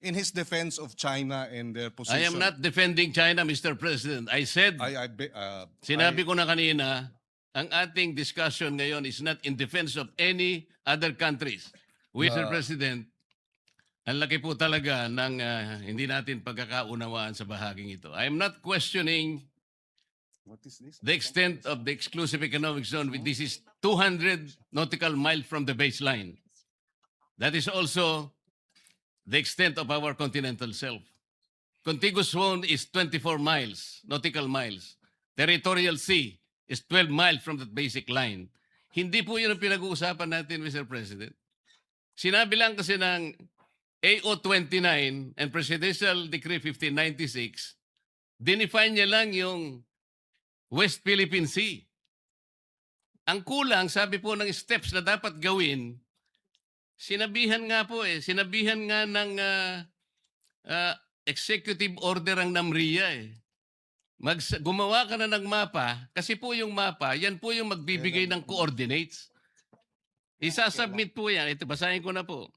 in his defense of China and their position. I am not defending China, Mr. President. I said, sinabi ko na kanina, ang ating discussion ngayon is not in defense of any other countries. Mr. President, ang laki po talaga ng hindi natin pagkakaunawaan sa bahaging ito. I am not questioning what is this? the extent of the exclusive economic zone. This is 200 nautical miles from the baseline. That is also the extent of our continental shelf. Contiguous zone is 24 miles, nautical miles. Territorial sea is 12 miles from the basic line. Hindi po yun ang pinag-uusapan natin, Mr. President. Sinabi lang kasi ng AO29 and Presidential Decree 1596, dinefine niya lang yung West Philippine Sea. Ang kulang, sabi po ng steps na dapat gawin, sinabihan nga ng executive order ang NAMRIA gumawa ka na ng mapa, kasi po yung mapa, yan po yung magbibigay ng coordinates. Isasubmit po yan. Ito, basahin ko na po.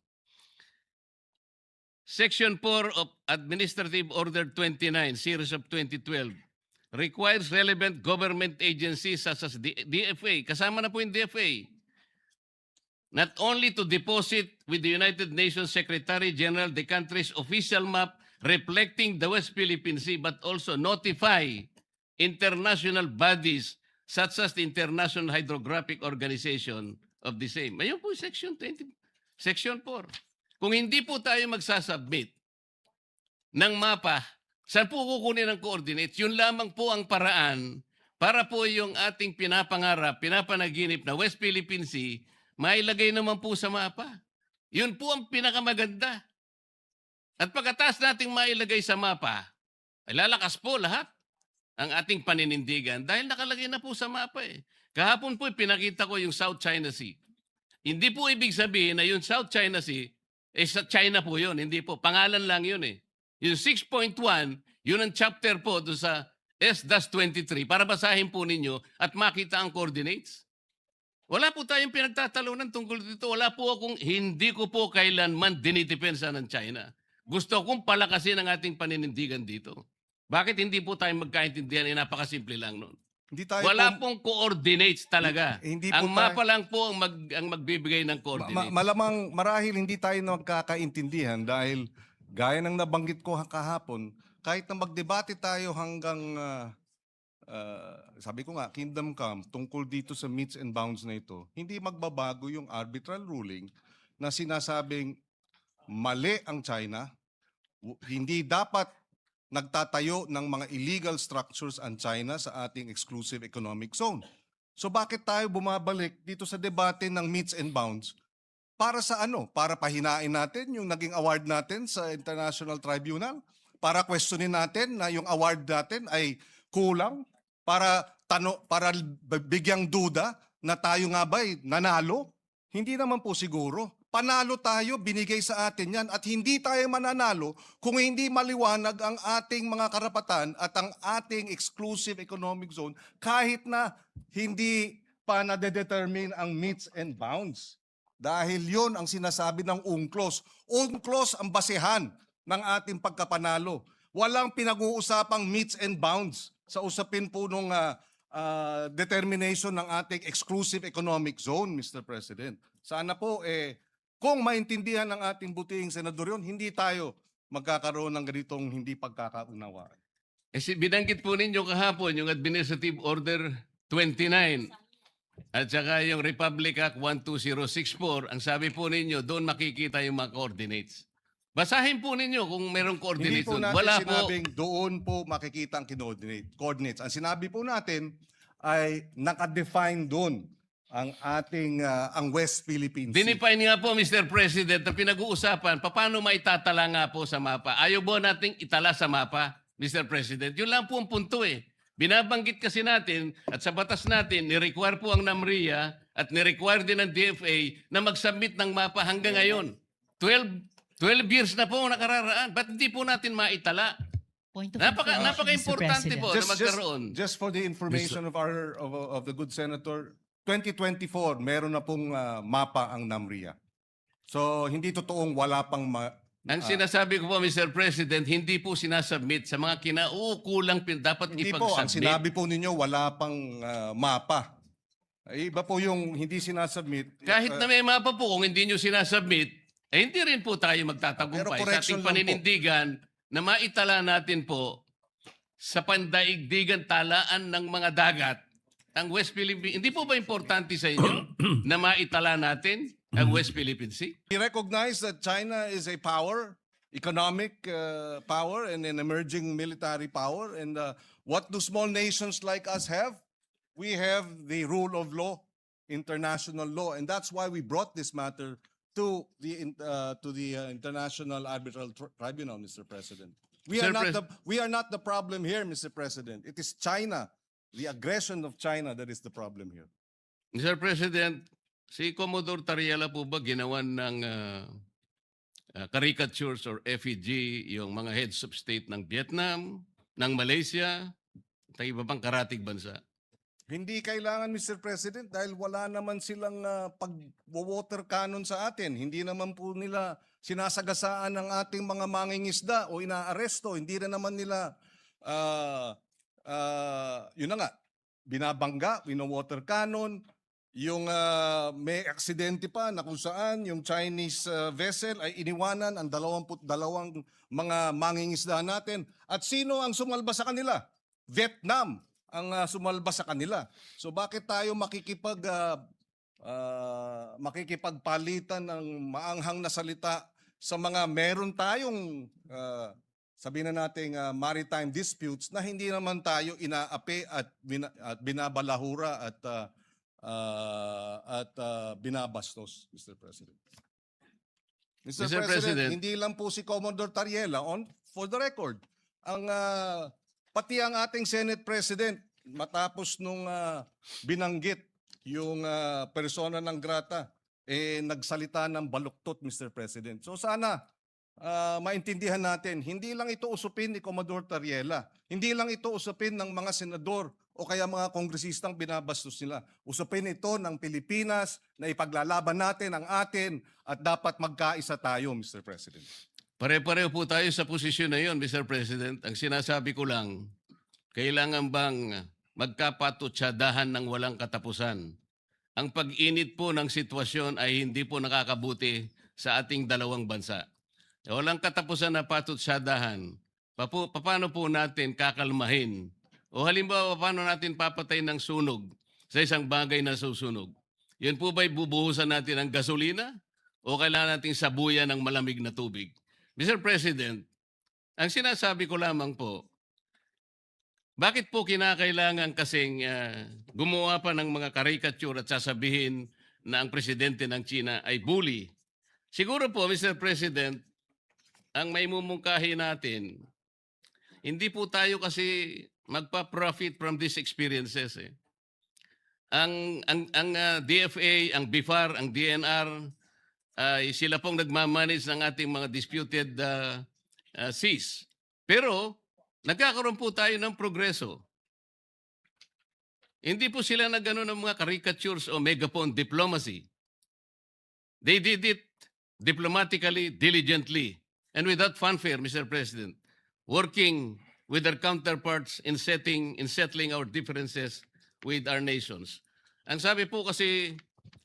Section 4 of Administrative Order 29, Series of 2012, requires relevant government agencies such as DFA, kasama na po yung DFA, not only to deposit with the United Nations Secretary General the country's official map reflecting the West Philippine Sea, but also notify international bodies such as the International Hydrographic Organization of the same. Ayun po, Section 20, Section 4. Kung hindi po tayo magsasubmit ng mapa, saan po kukunin ang coordinates? Yun lamang po ang paraan para po yung ating pinapangarap, pinapanaginip na West Philippine Sea, mailagay naman po sa mapa. Yun po ang pinakamaganda. At pagkatapos nating mailagay sa mapa, ay lalakas po lahat ang ating paninindigan dahil nakalagay na po sa mapa eh. Kahapon po pinakita ko yung South China Sea. Hindi po ibig sabihin na yung South China Sea, sa China po yun. Hindi po. Pangalan lang yun eh. Yung 6.1, yun ang chapter po doon sa S-23 para basahin po ninyo at makita ang coordinates. Wala po tayong pinagtatalunan tungkol dito. Hindi ko po kailanman dinidepensa ng China. Gusto kong palakasin ang ating paninindigan dito. Bakit hindi po tayo magkaintindihan? Napakasimple lang nun. Wala pong coordinates talaga. Ang mapa lang po ang magbibigay ng coordinates. Malamang marahil hindi tayo magkakaintindihan dahil gaya ng nabanggit ko kahapon, kahit na magdebate tayo hanggang, sabi ko nga, Kingdom Come, tungkol dito sa meets and bounds na ito, hindi magbabago yung arbitral ruling na sinasabing mali ang China, hindi dapat nagtatayo ng mga illegal structures ang China sa ating exclusive economic zone. So bakit tayo bumabalik dito sa debate ng meets and bounds? Para sa ano? Para pahinain natin yung naging award natin sa International Tribunal? Para questionin natin na yung award natin ay kulang? Para bigyang duda na tayo nga ba'y nanalo? Hindi naman po siguro. Panalo tayo, binigay sa atin yan at hindi tayo mananalo kung hindi maliwanag ang ating mga karapatan at ang ating exclusive economic zone kahit na hindi pa nade-determine ang meets and bounds. Dahil yon ang sinasabi ng UNCLOS. UNCLOS ang basehan ng ating pagkapanalo. Walang pinag-uusapang meets and bounds sa usapin po nung determination ng ating exclusive economic zone, Mr. President. Sana po kung maintindihan ng ating butihing senador yun, hindi tayo magkakaroon ng ganitong hindi pagkakaunawaan. Binanggit po ninyo kahapon yung Administrative Order 29 at saka yung Republic Act 12064. Ang sabi po ninyo, doon makikita yung mga coordinates. Basahin po ninyo kung merong coordinates Hindi po doon. natin Wala sinabing doon po makikita ang coordinates. Ang sinabi po natin ay nakadefine doon ang ating ang West Philippine Sea. Dinefine nga po, Mr. President, na pinag-uusapan, paano maitatala nga po sa mapa? Ayaw ba nating itala sa mapa, Mr. President? Yun lang po ang punto eh. Binabanggit kasi natin at sa batas natin, ni-require po ang NAMRIA at ni-require din ng DFA na mag-submit ng mapa hanggang ngayon. 12 years na po nakararaan. Ba't hindi po natin maitala? Napaka-importante po na magkaroon. Just for the information of the good senator, 2024 meron na pong mapa ang NAMRIA. So hindi totoong wala pang Ang sinasabi ko po, Mr. President, hindi po sinasubmit sa mga kinauukulang dapat Hindi po, ang ipag-submit. sinabi po ninyo wala pang mapa. Iba po yung hindi sinasubmit. Kahit na may mapa po, kung hindi nyo sinasubmit, hindi rin po tayo Pero magtatagumpay sa correction ating lang po. paninindigan na maitala natin po sa pandaigdigan talaan ng mga dagat ang West Philippine. Hindi po ba importante sa inyo na maitala natin ang West Philippine Sea? We recognize that China is a power, economic power, and an emerging military power. And what do small nations like us have? We have the rule of law, international law, and that's why we brought this matter to the International Arbitral Tribunal, Mr. President. We are not the problem here, Mr. President. It is China, the aggression of China that is the problem here. Mr. President, si Commodore Tariela po ba ginawan ng caricatures or effigy yung mga heads of state ng Vietnam, ng Malaysia, at iba pang karatig bansa? Hindi kailangan, Mr. President, dahil wala naman silang pag-water cannon sa atin. Hindi naman po nila sinasagasaan ng ating mga mangingisda o inaaresto. Hindi na naman nila, yun na nga, binabangga, wino-water cannon. Yung may aksidente pa na kung saan yung Chinese vessel ay iniwanan ang 22 mga mangingisda natin. At sino ang sumalba sa kanila? Vietnam ang sumalba sa kanila. So bakit tayo makikipagpalitan ng maanghang na salita sa mga meron tayong sabihin na nating maritime disputes na hindi naman tayo inaapi at binabalahura at binabastos, Mr. President. Mr. President, hindi lang po si Commodore Tariela for the record. Pati ang ating Senate President, matapos nung binanggit yung persona ng grata, nagsalita ng baluktot, Mr. President. So sana maintindihan natin, hindi lang ito usupin ni Commodore Tariela. Hindi lang ito usupin ng mga senador o kaya mga kongresistang binabastos nila. Usupin ito ng Pilipinas na ipaglalaban natin ang atin at dapat magkaisa tayo, Mr. President. Pare-pareho po tayo sa posisyon na yon, Mr. President. Ang sinasabi ko lang, kailangan bang magkapatutsadahan ng walang katapusan? Ang pag-init po ng sitwasyon ay hindi po nakakabuti sa ating dalawang bansa. Walang katapusan na patutsadahan. Paano po natin kakalmahin? O halimbawa, paano natin papatay ng sunog sa isang bagay na susunog? Yun po ba'y bubuhusan natin ng gasolina? O kailangan natin sabuyan ng malamig na tubig? Mr. President, ang sinasabi ko lamang po, bakit po kinakailangan kasing gumawa pa ng mga caricature at sasabihin na ang presidente ng China ay bully? Siguro po, Mr. President, ang may mumungkahi natin, hindi po tayo kasi magpa-profit from these experiences. Ang DFA, ang BIFAR, ang DNR, sila pong nagmamanage ng ating mga disputed seas. Pero nagkakaroon po tayo ng progreso. Hindi po sila nagano ng mga caricatures o megaphone diplomacy. They did it diplomatically, diligently, and without fanfare, Mr. President, working with their counterparts in settling our differences with our nations. Ang sabi po kasi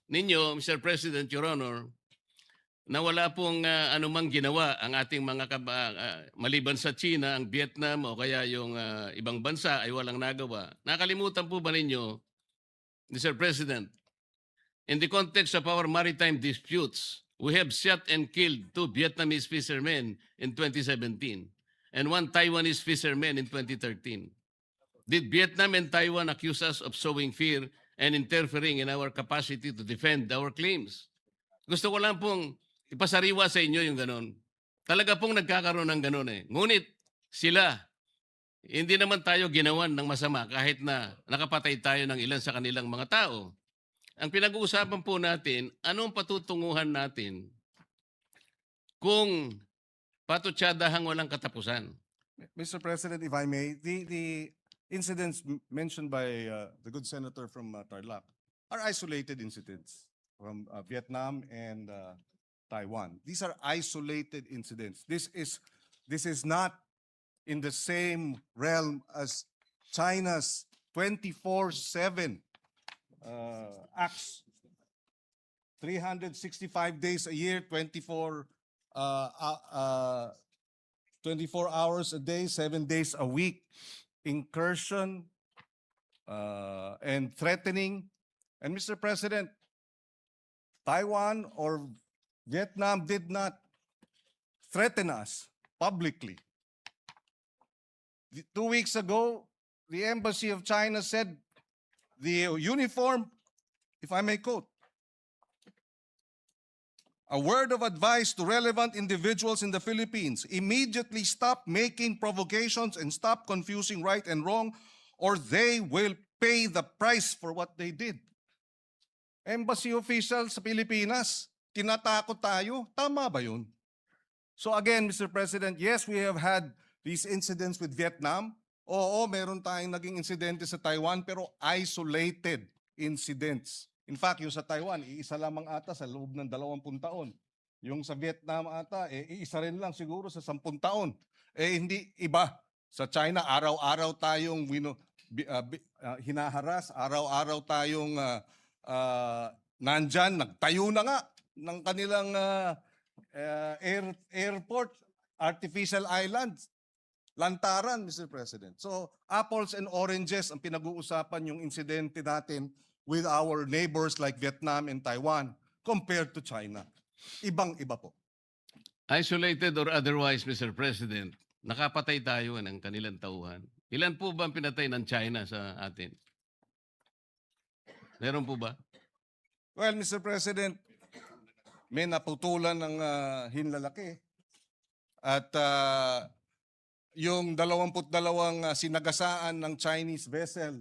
ninyo, Mr. President, Your Honor, na wala pong anumang ginawa ang ating mga maliban sa China, ang Vietnam o kaya yung ibang bansa ay walang nagawa. Nakalimutan po ba ninyo, Mr. President, in the context of our maritime disputes, we have shot and killed 2 Vietnamese fishermen in 2017 and 1 Taiwanese fisherman in 2013. Did Vietnam and Taiwan accuse us of sowing fear and interfering in our capacity to defend our claims? Gusto ko lang pong ipasariwa sa inyo yung ganon. Talaga pong nagkakaroon ng ganon eh. Ngunit sila, hindi naman tayo ginawan ng masama kahit na nakapatay tayo ng ilan sa kanilang mga tao. Ang pinag-uusapan po natin, anong patutunguhan natin kung patutsadahang walang katapusan? Mr. President, if I may, the incidents mentioned by the good senator from Tarlac are isolated incidents from Vietnam and Taiwan. These are isolated incidents. This is not in the same realm as China's 24/7 acts, 365 days a year, 24 hours a day, 7 days a week, incursion and threatening. And Mr. President, Taiwan or Vietnam did not threaten us publicly. 2 weeks ago, the Embassy of China said the uniform, if I may quote, a word of advice to relevant individuals in the Philippines: immediately stop making provocations and stop confusing right and wrong, or they will pay the price for what they did. Embassy official sa Pilipinas, tinatakot tayo. Tama ba yun? So again, Mr. President, yes, we have had these incidents with Vietnam. Oo, meron tayong naging insidente sa Taiwan, pero isolated incidents. In fact, yung sa Taiwan, iisa lamang ata sa loob ng 20 taon. Yung sa Vietnam ata, iisa rin lang siguro sa 10 taon. Hindi iba. Sa China, araw-araw tayong hinaharas, araw-araw tayong nandyan, nagtayo na nga ng kanilang airport, artificial islands, lantaran, Mr. President. So, apples and oranges ang pinag-uusapan yung insidente natin with our neighbors like Vietnam and Taiwan compared to China. Ibang-iba po. Isolated or otherwise, Mr. President, nakapatay tayo ng kanilang tauhan. Ilan po ba ang pinatay ng China sa atin? Meron po ba? Well, Mr. President, may naputulan ng hinlalaki. At yung 22 sinagasaan ng Chinese vessel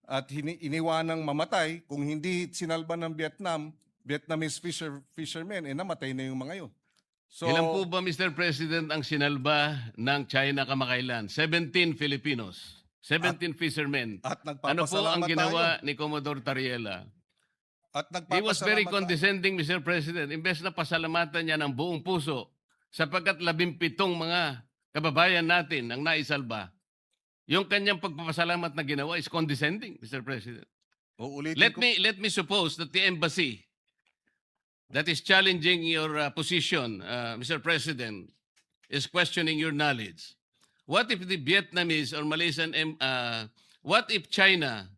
at iniwanang mamatay, kung hindi sinalba ng Vietnamese fishermen, namatay na yung mga yun. So, Ilan po ba, Mr. President, ang sinalba ng China kamakailan? 17 Filipinos. 17 fishermen. at Ano po ang nagpapasalamat ginawa tayo. ni Commodore Tariela? At He was very nagpapasalamat tayo. condescending, Mr. President. Imbes na pasalamatan niya ng buong puso sapagkat 17 mga kababayan natin ang naisalba. Yung kanyang pagpapasalamat na ginawa is condescending, Mr. President. Uulitin Let ko. me suppose that the embassy that is challenging your position, Mr. President, is questioning your knowledge. What if the Vietnamese or Malaysian, what if China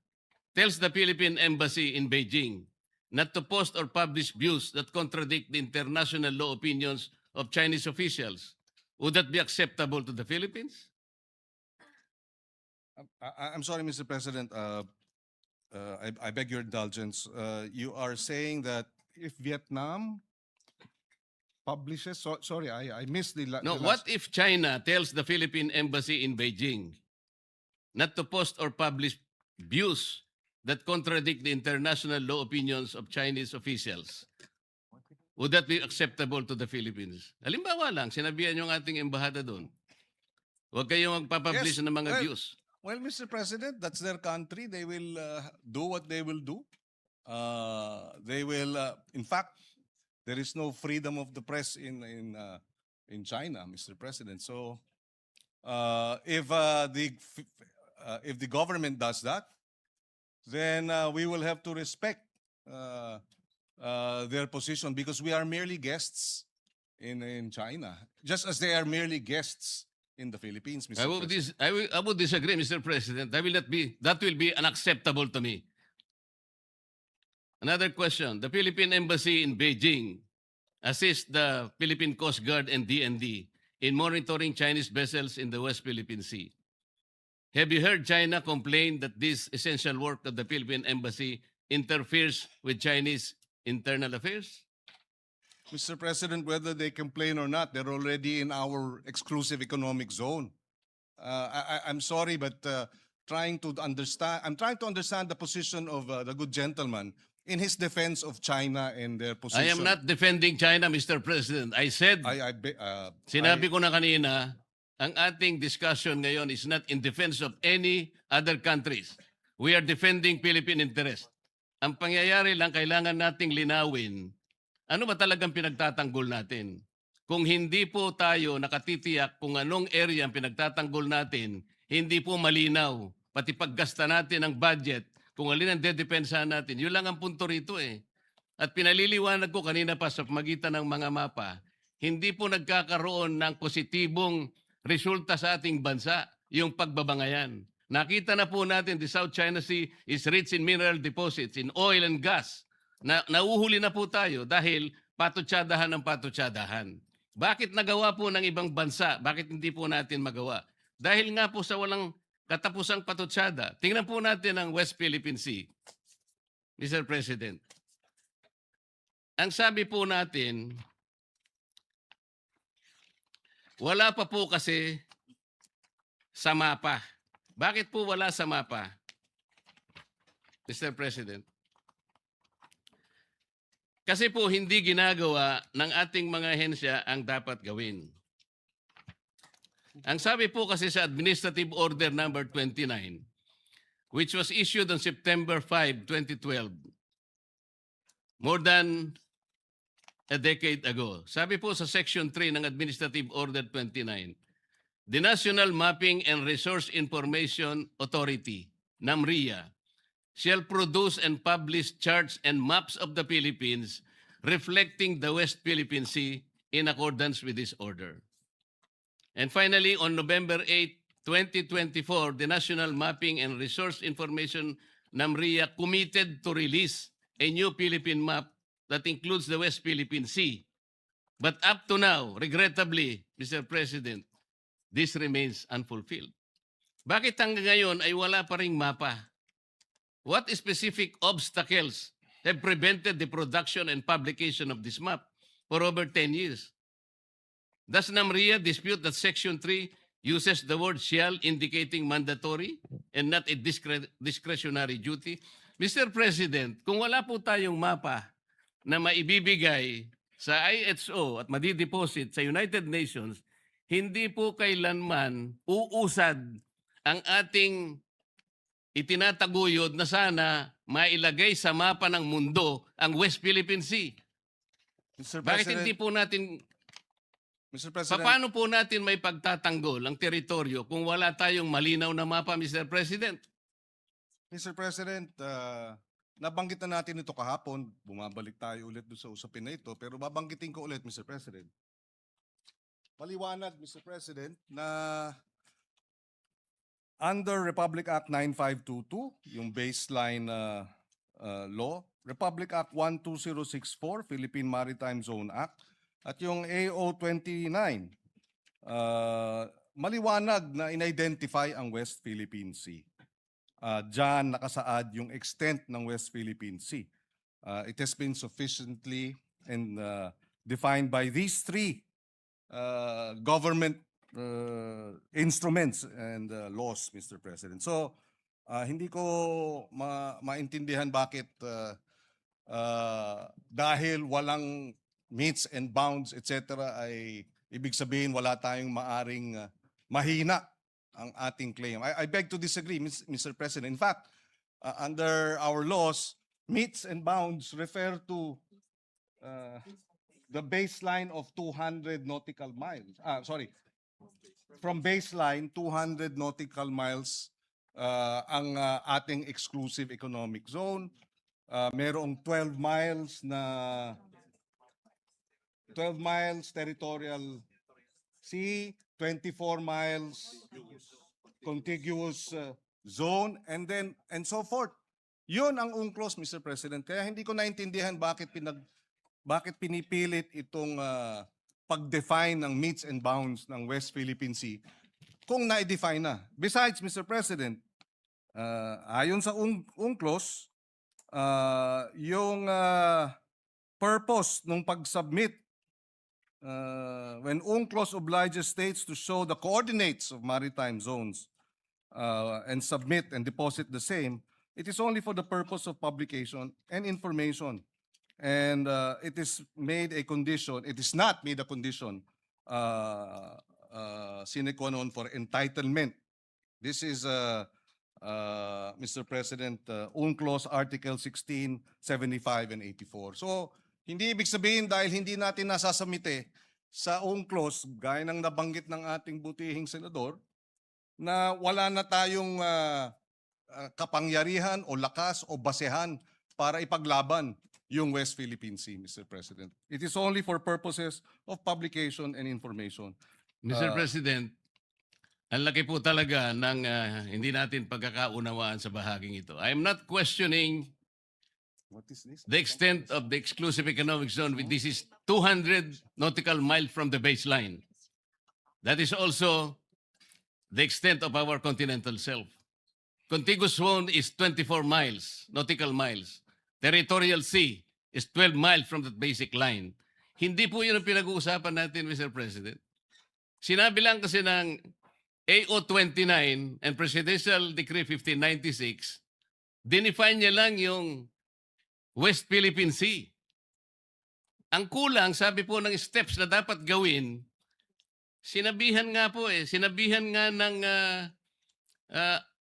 tells the Philippine embassy in Beijing not to post or publish views that contradict the international law opinions of Chinese officials? Would that be acceptable to the Philippines? I'm sorry, Mr. President. I beg your indulgence. You are saying that if Vietnam publishes, sorry, I missed the No, the what last. if China tells the Philippine embassy in Beijing not to post or publish views that contradict the international law opinions of Chinese officials? Would that be acceptable to the Philippines? Halimbawa lang, sinabihan yung ating embahada doon. Huwag kayong magpapublish Yes, ng mga well, views. Well, Mr. President, that's their country. They will do what they will do. They will, in fact, there is no freedom of the press in China, Mr. President. So, if the government does that, then we will have to respect their position because we are merely guests in China, just as they are merely guests in the Philippines, Mr. President. I would disagree, Mr. President. That will be unacceptable to me. Another question. The Philippine Embassy in Beijing assists the Philippine Coast Guard and DND in monitoring Chinese vessels in the West Philippine Sea. Have you heard China complain that this essential work of the Philippine Embassy interferes with Chinese internal affairs? Mr. President, whether they complain or not, they're already in our exclusive economic zone. I'm sorry, but I'm trying to understand the position of the good gentleman in his defense of China and their position. I am not defending China, Mr. President. I said, sinabi ko na kanina, ang ating discussion ngayon is not in defense of any other countries. We are defending Philippine interest. Ang pangyayari lang, kailangan nating linawin Ano ba talagang pinagtatanggol natin? Kung hindi po tayo nakatitiyak kung anong area ang pinagtatanggol natin, hindi po malinaw. Pati paggasta natin ng budget, kung alin ang dedepensahan natin, yun lang ang punto rito eh. At pinaliliwanag ko kanina pa sa magitan ng mga mapa, hindi po nagkakaroon ng positibong resulta sa ating bansa yung pagbabangayan. Nakita na po natin the South China Sea is rich in mineral deposits, in oil and gas. Nauhuli na po tayo dahil patutsadahan ng patutsadahan. Bakit nagawa po ng ibang bansa? Bakit hindi po natin magawa? Dahil nga po sa walang katapusang patutsada. Tingnan po natin ang West Philippine Sea, Mr. President. Ang sabi po natin, wala pa po kasi sa mapa. Bakit po wala sa mapa, Mr. President? Kasi po hindi ginagawa ng ating mga ahensya ang dapat gawin. Ang sabi po kasi sa Administrative Order number 29, which was issued on September 5, 2012, more than a decade ago. Sabi po sa Section 3 ng Administrative Order 29, the National Mapping and Resource Information Authority, NAMRIA, shall produce and publish charts and maps of the Philippines reflecting the West Philippine Sea in accordance with this order. And finally, on November 8, 2024, the National Mapping and Resource Information NAMRIA committed to release a new Philippine map that includes the West Philippine Sea. But up to now, regrettably, Mr. President, this remains unfulfilled. Bakit hanggang ngayon ay wala pa ring mapa? What specific obstacles have prevented the production and publication of this map for over 10 years? Does NAMRIA dispute that Section 3 uses the word shall indicating mandatory and not a discretionary duty? Mr. President, kung wala po tayong mapa na maibibigay sa IHO at madideposit sa United Nations, hindi po kailanman uusad ang ating itinataguyod na sana mailagay sa mapa ng mundo ang West Philippine Sea. Mr. Bakit President, hindi po natin, Mr. President, paano po natin may pagtatanggol ang teritoryo kung wala tayong malinaw na mapa, Mr. President? Mr. President, nabanggit na natin ito kahapon. Bumabalik tayo ulit doon sa usapin na ito. Pero babanggitin ko ulit, Mr. President. Maliwanag, Mr. President, na under Republic Act 9522, yung baseline law, Republic Act 12064, Philippine Maritime Zone Act, at yung AO 29, maliwanag na in-identify ang West Philippine Sea. Diyan nakasaad yung extent ng West Philippine Sea. It has been sufficiently and defined by these three government instruments and laws, Mr. President. So, hindi ko maintindihan bakit dahil walang meets and bounds, etc. ay ibig sabihin wala tayong maaring mahina ang ating claim. I beg to disagree, Mr. President. In fact, under our laws, meets and bounds refer to the baseline of 200 nautical miles. From baseline, 200 nautical miles ang ating exclusive economic zone. Merong 12 miles territorial sea, 24 miles contiguous zone, and so forth. Yun ang UNCLOS, Mr. President. Kaya hindi ko naintindihan bakit pinipilit itong pag-define ng meets and bounds ng West Philippine Sea kung na-define na. Besides, Mr. President, ayon sa UNCLOS, yung purpose ng pag-submit when UNCLOS obliges states to show the coordinates of maritime zones and submit and deposit the same, it is only for the purpose of publication and information. And it is made a condition, it is not made a condition sine qua non for entitlement. This is, Mr. President, UNCLOS Article 16, 75, and 84. So, Hindi ibig sabihin dahil hindi natin nasasamite sa UNCLOS, gaya ng nabanggit ng ating butihing senador, na wala na tayong kapangyarihan o lakas o basehan para ipaglaban yung West Philippine Sea, Mr. President. It is only for purposes of publication and information. Mr. President, ang laki po talaga ng hindi natin pagkakaunawaan sa bahaging ito. I am not questioning What is this? the extent of the exclusive economic zone. This is 200 nautical miles from the baseline. That is also the extent of our continental shelf. Contiguous zone is 24 miles, nautical miles. Territorial sea is 12 miles from the basic line. Hindi po yun ang pinag-uusapan natin, Mr. President. Sinabi lang kasi ng AO 29 and Presidential Decree 1596, dinefine niya lang yung West Philippine Sea. Ang kulang, sabi po ng steps na dapat gawin, sinabihan nga ng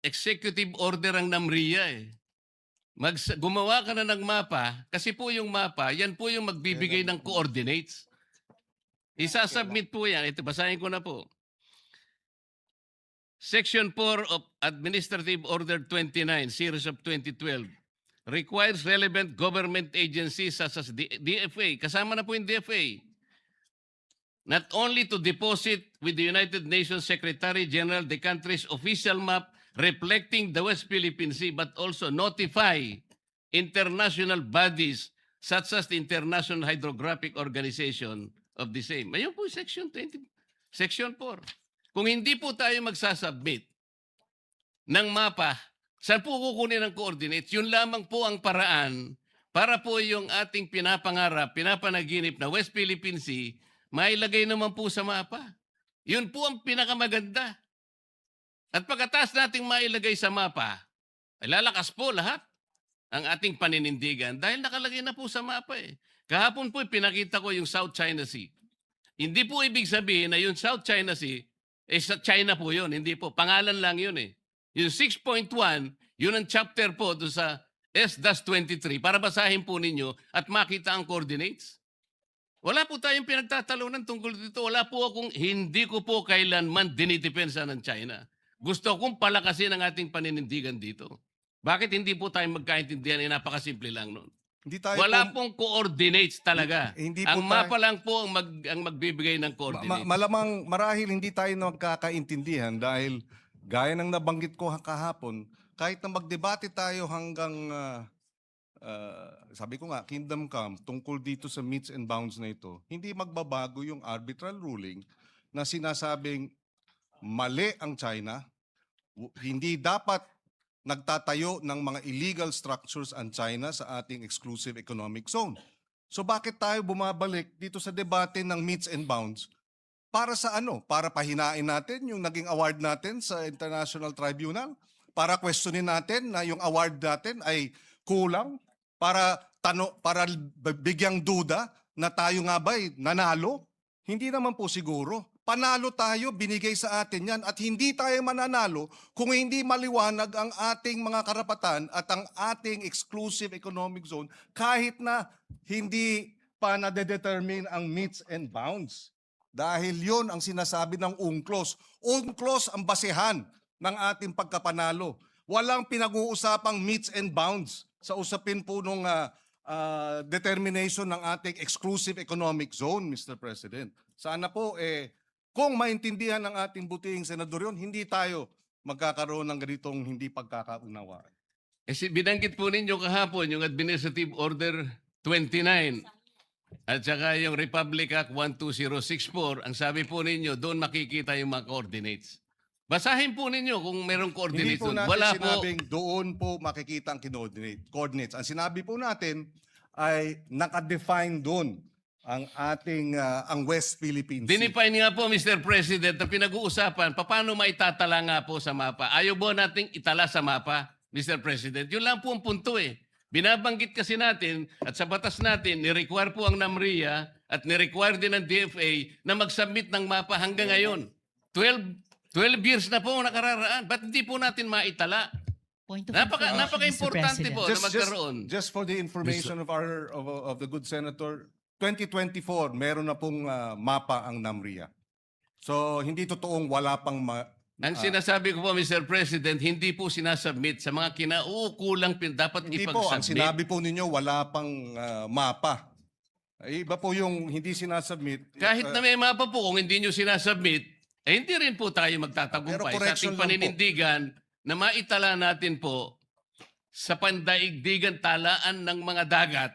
executive order ang NAMRIA eh. Gumawa ka na ng mapa, kasi po yung mapa, yan po yung magbibigay ng coordinates. Isasubmit po yan. Ito, basahin ko na po. Section 4 of Administrative Order 29, Series of 2012, requires relevant government agencies such as the DFA, kasama na po yung DFA, not only to deposit with the United Nations Secretary General the country's official map reflecting the West Philippine Sea, but also notify international bodies such as the International Hydrographic Organization of the same. Ayun po Section 20, Section 4. Kung hindi po tayo magsasubmit ng mapa, saan po kukunin ng coordinates? Yun lamang po ang paraan para po yung ating pinapangarap, pinapanaginip na West Philippine Sea, mailagay naman po sa mapa. Yun po ang pinakamaganda. At pagkatapos nating mailagay sa mapa, ay lalakas po lahat ang ating paninindigan dahil nakalagay na po sa mapa eh. Kahapon po pinakita ko yung South China Sea. Hindi po ibig sabihin na yung South China Sea, sa China po yun. Hindi po. Pangalan lang yun eh. Yung 6.1, yun ang chapter po doon sa S-23 para basahin po ninyo at makita ang coordinates. Wala po tayong pinagtatalunan tungkol dito. Hindi ko po kailanman dinidepensa ng China. Gusto kong palakasin ang ating paninindigan dito. Bakit hindi po tayo magkaintindihan? Napakasimple lang nun. Hindi tayo Wala pong coordinates talaga. Hindi po Ang mapa lang po ang magbibigay ng coordinates. Malamang marahil hindi tayo nagkakaintindihan dahil gaya ng nabanggit ko kahapon, kahit na magdebate tayo hanggang, sabi ko nga, Kingdom Come, tungkol dito sa meets and bounds na ito, hindi magbabago yung arbitral ruling na sinasabing mali ang China, hindi dapat nagtatayo ng mga illegal structures ang China sa ating exclusive economic zone. So bakit tayo bumabalik dito sa debate ng meets and bounds? Para sa ano? Para pahinain natin yung naging award natin sa International Tribunal? Para questionin natin na yung award natin ay kulang? Para bigyang duda na tayo nga ba'y nanalo? Hindi naman po siguro. Panalo tayo, binigay sa atin yan at hindi tayo mananalo kung hindi maliwanag ang ating mga karapatan at ang ating exclusive economic zone kahit na hindi pa nade-determine ang meets and bounds. Dahil yon ang sinasabi ng UNCLOS. UNCLOS ang basehan ng ating pagkapanalo. Walang pinag-uusapang meets and bounds sa usapin po nung determination ng ating exclusive economic zone, Mr. President. Sana po, kung maintindihan ng ating butihing senador yun, hindi tayo magkakaroon ng ganitong hindi pagkakaunawaan. Binanggit po ninyo kahapon yung Administrative Order 29 at saka yung Republic Act 12064. Ang sabi po ninyo, doon makikita yung mga coordinates. Basahin po ninyo kung merong coordinates. Hindi po doon. natin Wala sinabing doon po makikita ang coordinates. Ang sinabi po natin ay nakadefine doon ang ating ang West Philippine Sea. Dinefine nga po, Mr. President, na pinag-uusapan, paano maitatala nga po sa mapa? Ayaw po nating itala sa mapa, Mr. President. Yun lang po ang punto eh. Binabanggit kasi natin at sa batas natin, ni-require po ang NAMRIA at ni-require din ng DFA na mag-submit ng mapa hanggang ngayon. 12 years na po ang nakararaan. Ba't hindi po natin maitala? Point of information, Mr. Napaka-importante President. po na magkaroon. Just for the information of the good senator, 2024 meron na pong mapa ang NAMRIA. So hindi totoong wala pang Ang sinasabi ko po, Mr. President, hindi po sinasubmit sa mga kinauukulang dapat hindi po, ang ipag-submit. sinabi po ninyo wala pang mapa. Iba po yung hindi sinasubmit. Kahit na may mapa po, kung hindi nyo sinasubmit, hindi rin po tayo Pero magtatagumpay sa correction ating lang po. paninindigan na maitala natin po sa pandaigdigan talaan ng mga dagat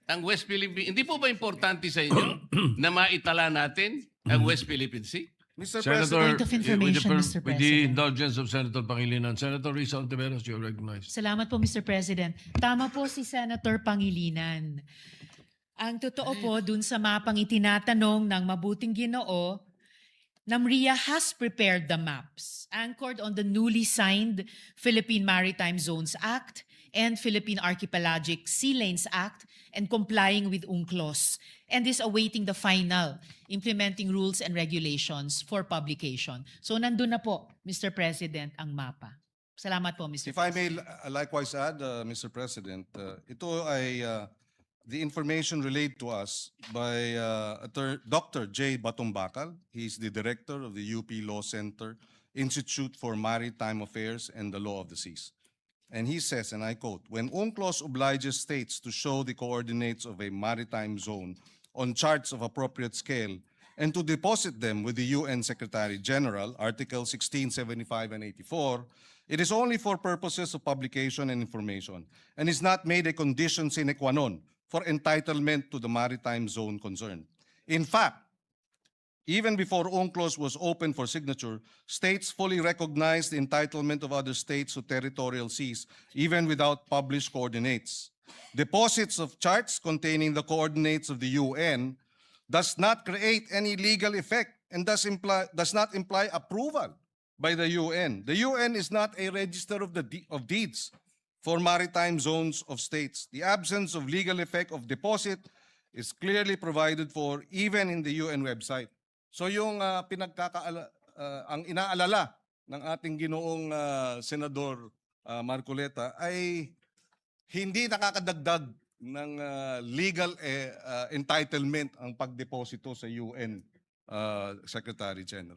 ang West Philippine. Hindi po ba importante sa inyo na maitala natin ang West Philippine Sea? Mr. Point of information, Mr. With the President. indulgence of Senator Pangilinan, Senator Risa Ontiveros, you're recognized. Salamat po, Mr. President. Tama po si Senator Pangilinan. Ang totoo po, dun sa mapang itinatanong ng Mabuting Ginoo, NAMRIA has prepared the maps anchored on the newly signed Philippine Maritime Zones Act and Philippine Archipelagic Sea Lanes Act and complying with UNCLOS and is awaiting the final implementing rules and regulations for publication. So nandun na po, Mr. President, ang mapa. Salamat po, Mr. If I may likewise add, Mr. President, ito ay the information relayed to us by Dr. J. Batumbakal. He's the director of the UP Law Center, Institute for Maritime Affairs and the Law of the Seas. And he says, and I quote, "When UNCLOS obliges states to show the coordinates of a maritime zone on charts of appropriate scale and to deposit them with the UN Secretary General, Article 16, 75, and 84, it is only for purposes of publication and information and is not made a condition sine qua non for entitlement to the maritime zone concerned. In fact, even before UNCLOS was open for signature, states fully recognized the entitlement of other states to territorial seas, even without published coordinates. Deposits of charts containing the coordinates of the UN does not create any legal effect and does not imply approval by the UN. The UN is not a register of deeds for maritime zones of states. The absence of legal effect of deposit is clearly provided for even in the UN website. So yung ang inaalala ng ating ginoong Senador Marcoleta ay hindi nakakadagdag ng legal entitlement ang pagdeposito sa UN Secretary General.